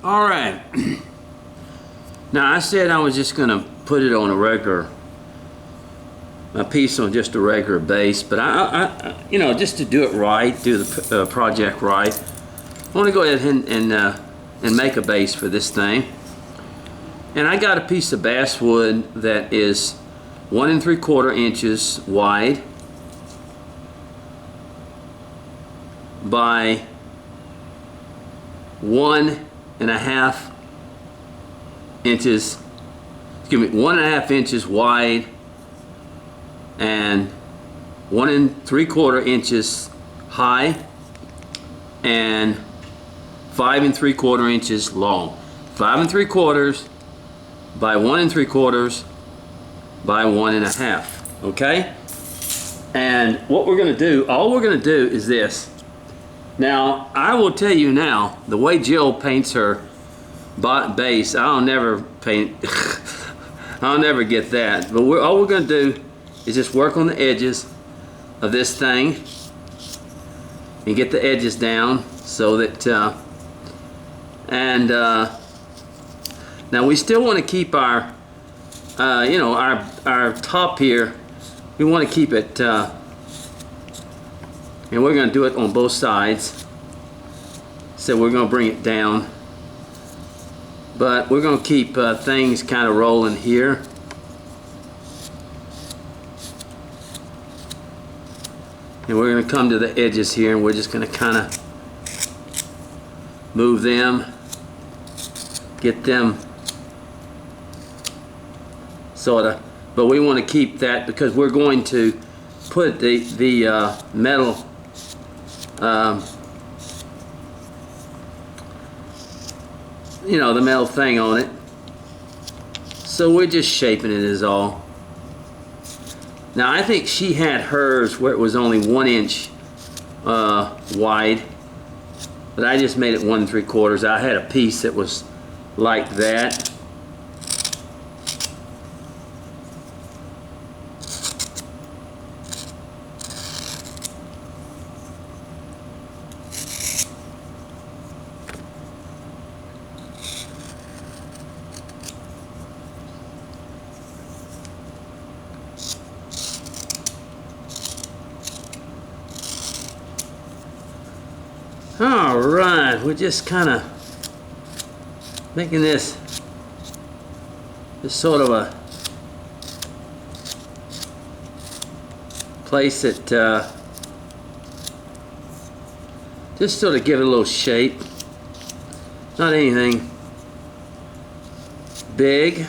All right. Now I said I was just going to put it on a piece on just a regular base, but you know, just to do it right, do the project right, I want to go ahead and make a base for this thing. And I got a piece of basswood that is 1 3/4 inches wide by 1.5 inches, excuse me, 1.5 inches wide and 1 3/4 inches high and 5 3/4 inches long. 5 3/4 by 1 3/4 by 1.5. Okay? And what we're going to do, all we're going to do is this. Now, I will tell you now, the way Jill paints her base, I'll never paint, I'll never get that. But all we're going to do is just work on the edges of this thing and get the edges down so that, now we still want to keep our, you know, our top here, we want to keep it, and we're going to do it on both sides. So we're going to bring it down. But we're going to keep things kind of rolling here. And we're going to come to the edges here and we're just going to kind of move them. Get them sort of. But we want to keep that because we're going to put the metal you know, the metal thing on it. So we're just shaping it is all. Now I think she had hers where it was only 1 inch wide, but I just made it 1 3/4. I had a piece that was like that. Alright, we're just kind of making this sort of a place that just sort of give it a little shape. Not anything big.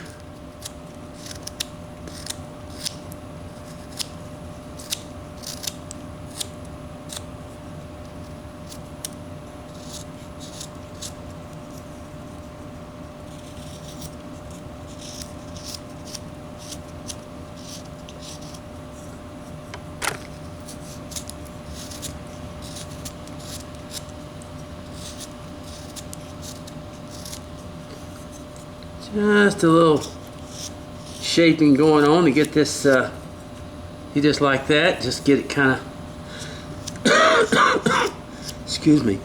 Just a little shaping going on to get this, you just like that, just get it kind of, excuse me.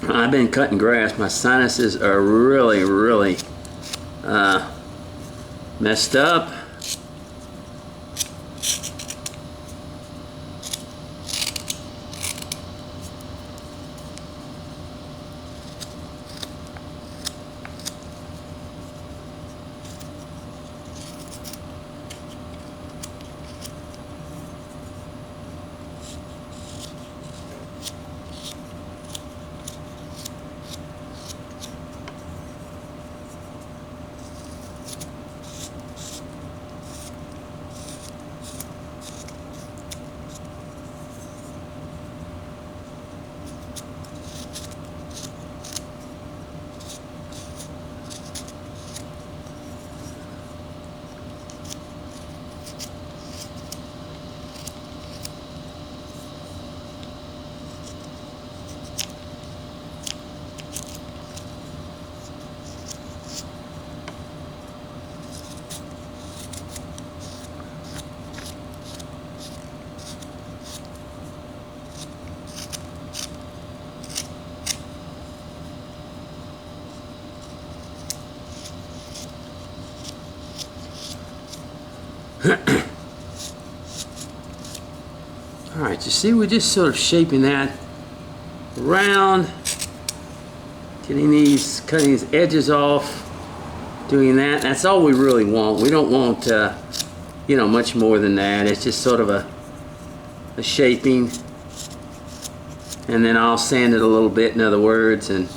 I've been cutting grass. My sinuses are really messed up. you see, we're just sort of shaping that around, cutting these edges off, doing that. That's all we really want. We don't want, you know, much more than that. It's just sort of a shaping, and then I'll sand it a little bit, in other words, and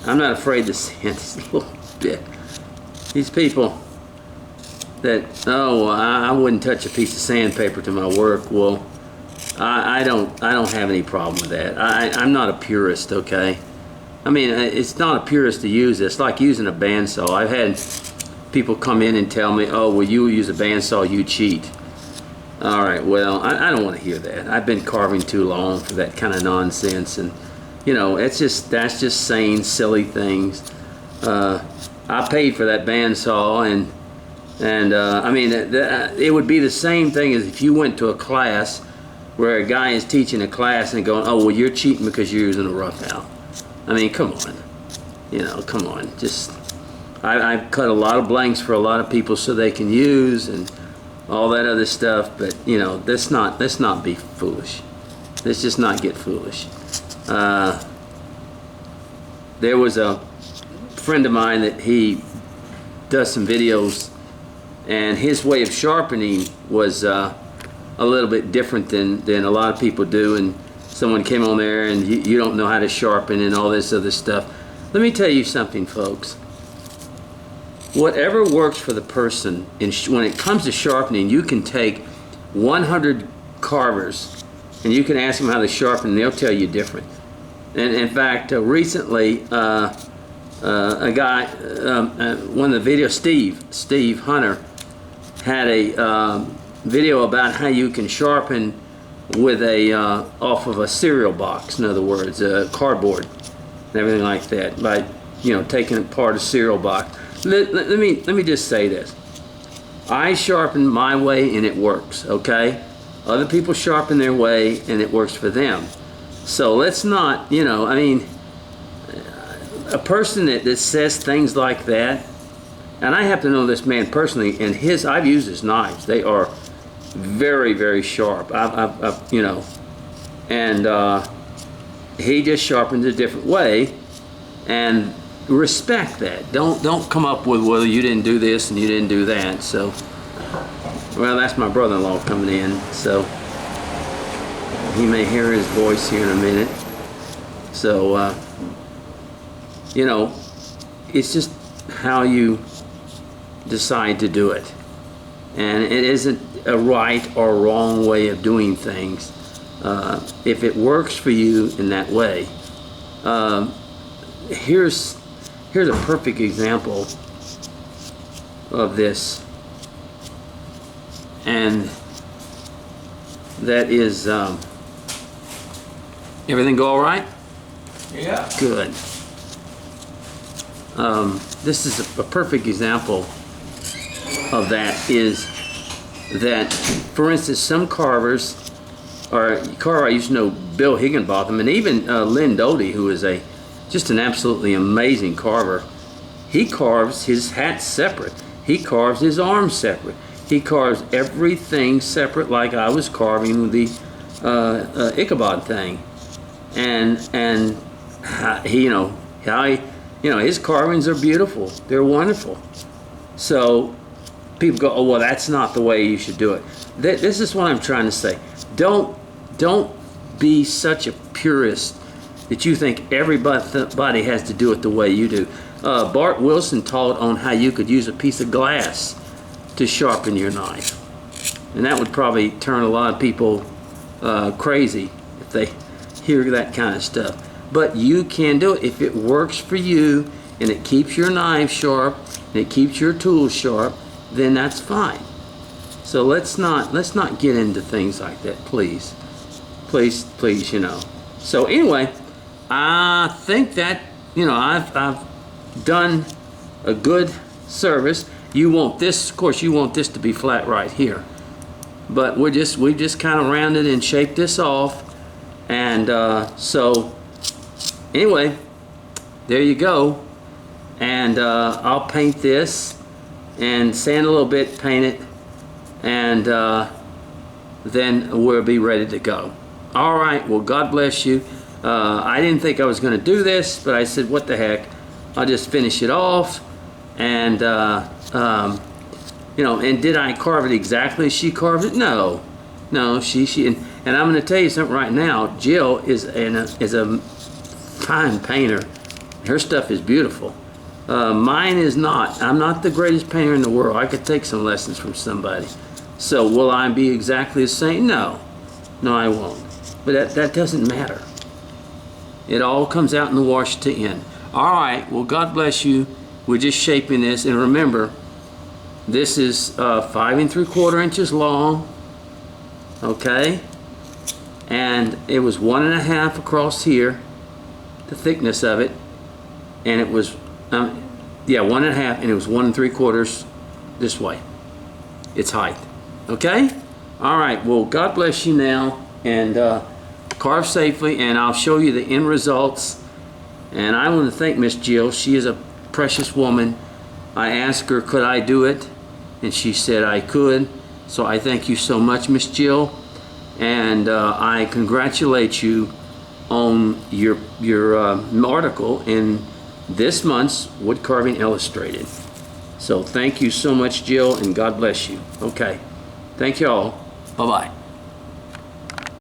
I'm not afraid to sand this a little bit. These people that, oh, I wouldn't touch a piece of sandpaper to my work. Well, I don't have any problem with that. I'm not a purist, okay? I mean, it's not a purist to use this. It's like using a bandsaw. I've had people come in and tell me, oh, well, you use a bandsaw, you cheat. All right, well, I don't want to hear that. I've been carving too long for that kind of nonsense, and you know, that's just saying silly things. I paid for that bandsaw, and I mean, it would be the same thing as if you went to a class where a guy is teaching a class and going, oh, well, you're cheating because you're using a rough out. I mean, come on, you know, come on. Just, I've cut a lot of blanks for a lot of people so they can use and all that other stuff, but you know, let's not be foolish. Let's just not get foolish. There was a friend of mine that he does some videos, and his way of sharpening was a little bit different than a lot of people do, and someone came on there and you don't know how to sharpen and all this other stuff. Let me tell you something, folks. Whatever works for the person, when it comes to sharpening, you can take 100 carvers and you can ask them how they sharpen, and they'll tell you different. And in fact, recently, a guy, one of the videos, Steve Hunter, had a video about how you can sharpen with a off of a cereal box. In other words, cardboard and everything like that, by, you know, taking apart a cereal box. Let me just say this. I sharpen my way and it works, okay? Other people sharpen their way and it works for them. So let's not, you know, I mean, a person that says things like that, and I have to know this man personally, and I've used his knives. They are very, very sharp. I've you know, and he just sharpens a different way, and respect that. Don't come up with, well, you didn't do this and you didn't do that. So, well, that's my brother-in-law coming in, so he may hear his voice here in a minute. So, you know, it's just how you decide to do it, and it isn't a right or wrong way of doing things. If it works for you in that way, here's a perfect example of this, and that is, everything go all right? Yeah. Good. This is a perfect example of that, is that, for instance, some carvers, or a carver I used to know, Bill Higginbotham, and even Lynn Doty, who is just an absolutely amazing carver. He carves his hats separate. He carves his arms separate. He carves everything separate, like I was carving with the Ichabod thing. And he, his carvings are beautiful. They're wonderful. So people go, oh, well, that's not the way you should do it. This is what I'm trying to say. Don't be such a purist that you think everybody has to do it the way you do. Bart Wilson taught on how you could use a piece of glass to sharpen your knife. And that would probably turn a lot of people crazy if they hear that kind of stuff. But you can do it if it works for you and it keeps your knife sharp and it keeps your tools sharp, then that's fine. So let's not get into things like that, please. Please, you know. So anyway, I think that, you know, I've done a good service. You want this, of course, you want this to be flat right here. But we just kind of rounded and shaped this off. And so anyway, there you go. And I'll paint this and sand a little bit, paint it, and then we'll be ready to go. All right, well, God bless you. I didn't think I was going to do this, but I said, what the heck? I'll just finish it off. And, you know, and did I carve it exactly as she carved it? No. No, and I'm going to tell you something right now. Jill is a fine painter. Her stuff is beautiful. Mine is not. I'm not the greatest painter in the world. I could take some lessons from somebody. So will I be exactly the same? No. No, I won't. But that doesn't matter. It all comes out in the wash at the end. All right. Well, God bless you. We're just shaping this. And remember, this is 5 3/4 inches long. Okay? And it was 1 1/2 across here, the thickness of it. And it was, 1 1/2, and it was 1 3/4 this way. Its height. Okay? All right. Well, God bless you now. And carve safely, and I'll show you the end results. And I want to thank Miss Jill. She is a precious woman. I asked her, could I do it? And she said I could. So I thank you so much, Miss Jill. And I congratulate you on your article in this month's Wood Carving Illustrated. So thank you so much, Jill, and God bless you. Okay. Thank you all. Bye-bye.